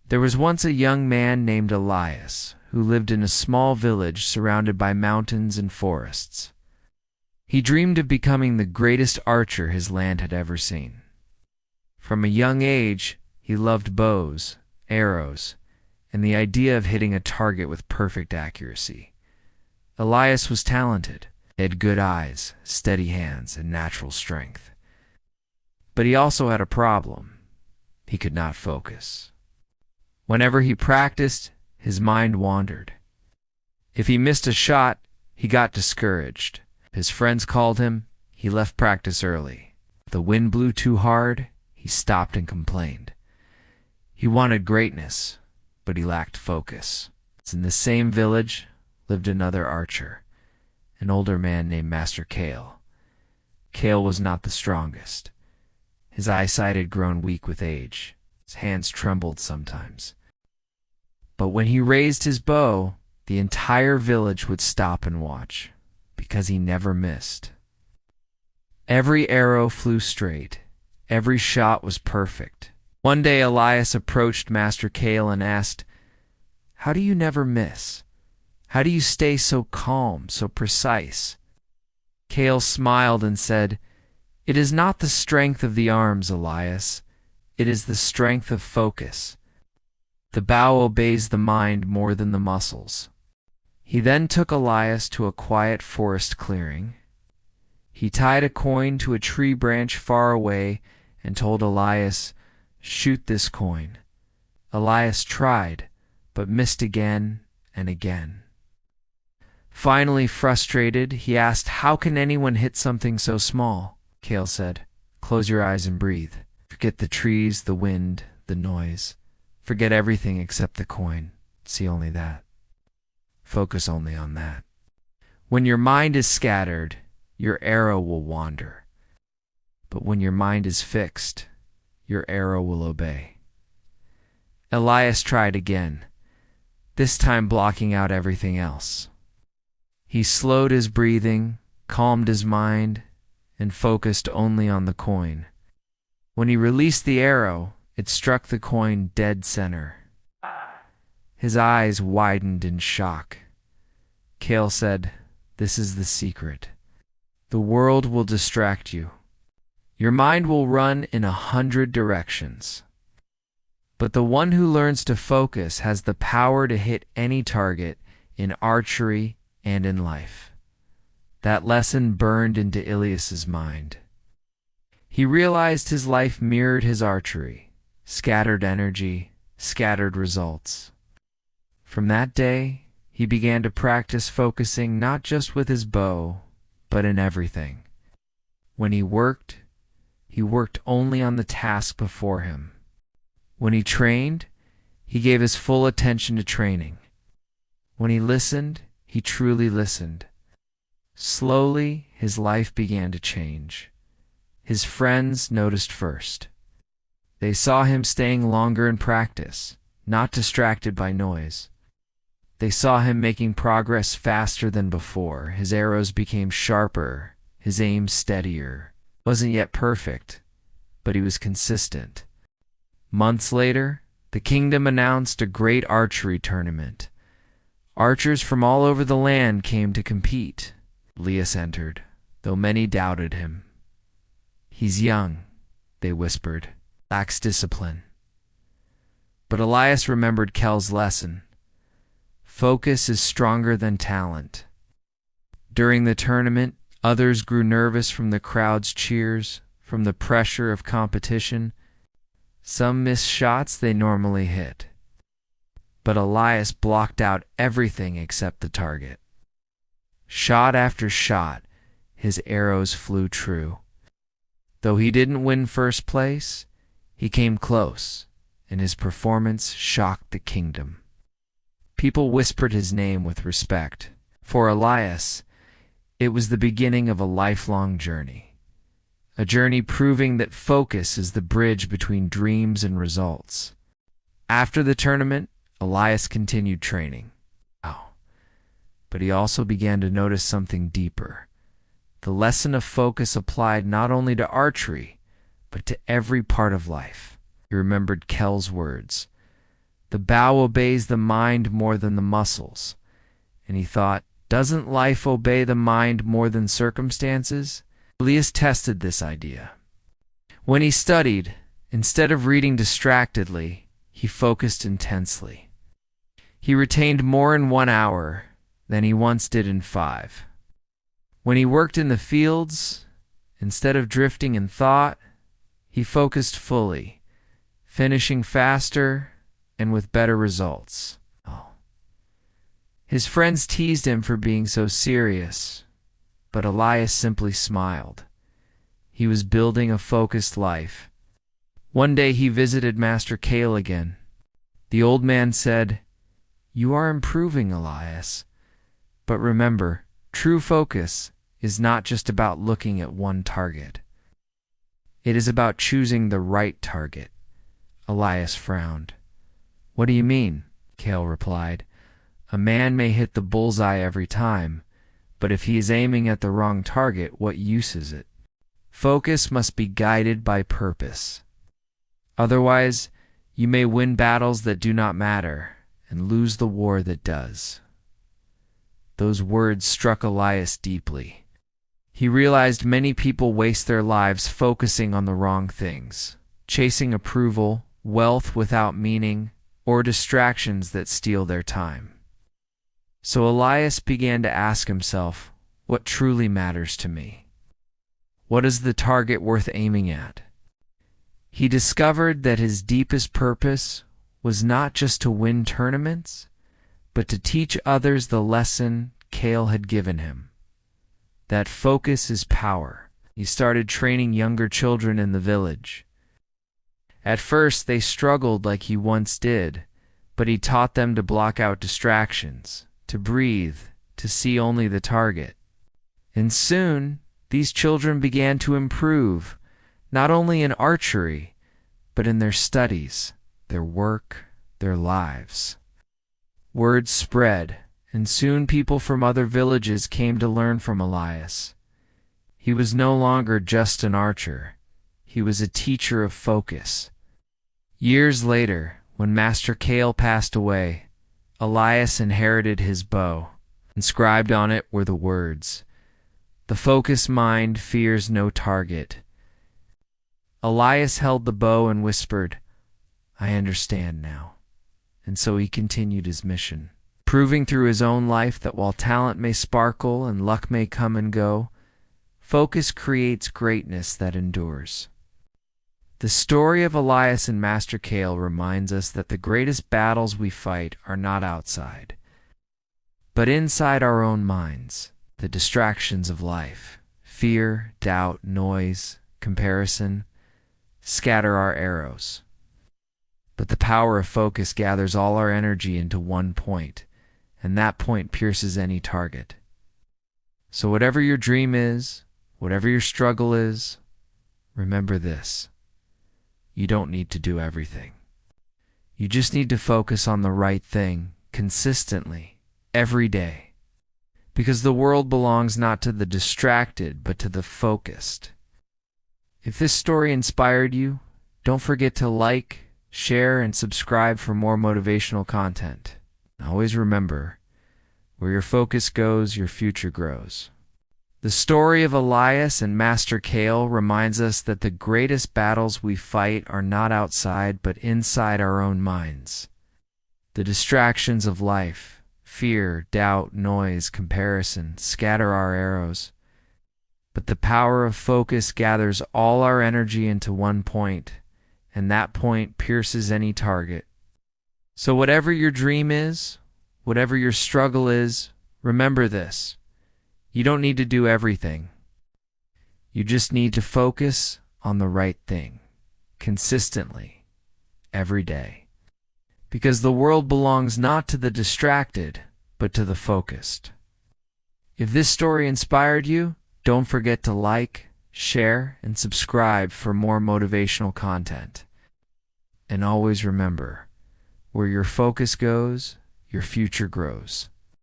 There was once a young man named Elias who lived in a small village surrounded by mountains and forests. He dreamed of becoming the greatest archer his land had ever seen. From a young age, he loved bows, arrows, and the idea of hitting a target with perfect accuracy. Elias was talented. He had good eyes, steady hands, and natural strength. But he also had a problem. He could not focus. Whenever he practiced, his mind wandered. If he missed a shot, he got discouraged. His friends called him, he left practice early. If the wind blew too hard, he stopped and complained. He wanted greatness, but he lacked focus. In the same village lived another archer, an older man named Master Kale. Kale was not the strongest. His eyesight had grown weak with age. His hands trembled sometimes. But when he raised his bow, the entire village would stop and watch, because he never missed. Every arrow flew straight. Every shot was perfect. One day Elias approached Master Kale and asked, "How do you never miss? How do you stay so calm, so precise?" Kale smiled and said, "It is not the strength of the arms, Elias. It is the strength of focus. The bow obeys the mind more than the muscles." He then took Elias to a quiet forest clearing. He tied a coin to a tree branch far away and told Elias, "Shoot this coin." Elias tried, but missed again and again. Finally frustrated, he asked, "How can anyone hit something so small?" Kale said, "Close your eyes and breathe. Forget the trees, the wind, the noise. Forget everything except the coin. See only that. Focus only on that. When your mind is scattered, your arrow will wander. But when your mind is fixed, your arrow will obey." Elias tried again, this time blocking out everything else. He slowed his breathing, calmed his mind, and focused only on the coin. When he released the arrow, it struck the coin dead center. His eyes widened in shock. Kale said, "This is the secret. The world will distract you. Your mind will run in 100 directions. But the one who learns to focus has the power to hit any target in archery and in life." That lesson burned into Elias's mind. He realized his life mirrored his archery, scattered energy, scattered results. From that day, he began to practice focusing not just with his bow, but in everything. When he worked only on the task before him. When he trained, he gave his full attention to training. When he listened, he truly listened. Slowly, his life began to change. His friends noticed first. They saw him staying longer in practice, not distracted by noise. They saw him making progress faster than before. His arrows became sharper, his aim steadier. Wasn't yet perfect, but he was consistent. Months later, the kingdom announced a great archery tournament. Archers from all over the land came to compete. Elias entered, though many doubted him. "He's young," they whispered, "lacks discipline." But Elias remembered Kel's lesson. Focus is stronger than talent. During the tournament, others grew nervous from the crowd's cheers, from the pressure of competition. Some missed shots they normally hit. But Elias blocked out everything except the target. Shot after shot, his arrows flew true. Though he didn't win first place, he came close, and his performance shocked the kingdom. People whispered his name with respect. For Elias, it was the beginning of a lifelong journey. A journey proving that focus is the bridge between dreams and results. After the tournament, Elias continued training. But he also began to notice something deeper. The lesson of focus applied not only to archery, but to every part of life. He remembered Kel's words. The bow obeys the mind more than the muscles. And he thought, doesn't life obey the mind more than circumstances? Elias tested this idea. When he studied, instead of reading distractedly, he focused intensely. He retained more in 1 hour than he once did in 5. When he worked in the fields, instead of drifting in thought, he focused fully, finishing faster and with better results. His friends teased him for being so serious, but Elias simply smiled. He was building a focused life. One day he visited Master Kale again. The old man said, "You are improving, Elias. But remember, true focus is not just about looking at one target. It is about choosing the right target." Elias frowned. "What do you mean?" Kale replied. "A man may hit the bullseye every time, but if he is aiming at the wrong target, what use is it? Focus must be guided by purpose. Otherwise, you may win battles that do not matter and lose the war that does." Those words struck Elias deeply. He realized many people waste their lives focusing on the wrong things, chasing approval, wealth without meaning, or distractions that steal their time. So Elias began to ask himself, what truly matters to me? What is the target worth aiming at? He discovered that his deepest purpose was not just to win tournaments, but to teach others the lesson Kale had given him. That focus is power. He started training younger children in the village. At first, they struggled like he once did, but he taught them to block out distractions, to breathe, to see only the target. And soon, these children began to improve, not only in archery, but in their studies, their work, their lives. Word spread, and soon people from other villages came to learn from Elias. He was no longer just an archer. He was a teacher of focus. Years later, when Master Kale passed away, Elias inherited his bow. Inscribed on it were the words, "The focused mind fears no target." Elias held the bow and whispered, "I understand now." And so he continued his mission, proving through his own life that while talent may sparkle and luck may come and go, focus creates greatness that endures. The story of Elias and Master Kale reminds us that the greatest battles we fight are not outside, but inside our own minds. The distractions of life, fear, doubt, noise, comparison, scatter our arrows. But the power of focus gathers all our energy into one point, and that point pierces any target. So whatever your dream is, whatever your struggle is, remember this. You don't need to do everything. You just need to focus on the right thing consistently, every day. Because the world belongs not to the distracted, but to the focused. If this story inspired you, don't forget to like, share, and subscribe for more motivational content. Always remember, where your focus goes, your future grows. The story of Elias and Master Kale reminds us that the greatest battles we fight are not outside, but inside our own minds. The distractions of life, fear, doubt, noise, comparison, scatter our arrows. But the power of focus gathers all our energy into one point, and that point pierces any target. So whatever your dream is, whatever your struggle is, remember this. You don't need to do everything. You just need to focus on the right thing, consistently, every day. Because the world belongs not to the distracted, but to the focused. If this story inspired you, don't forget to like, share, and subscribe for more motivational content. And always remember, where your focus goes, your future grows.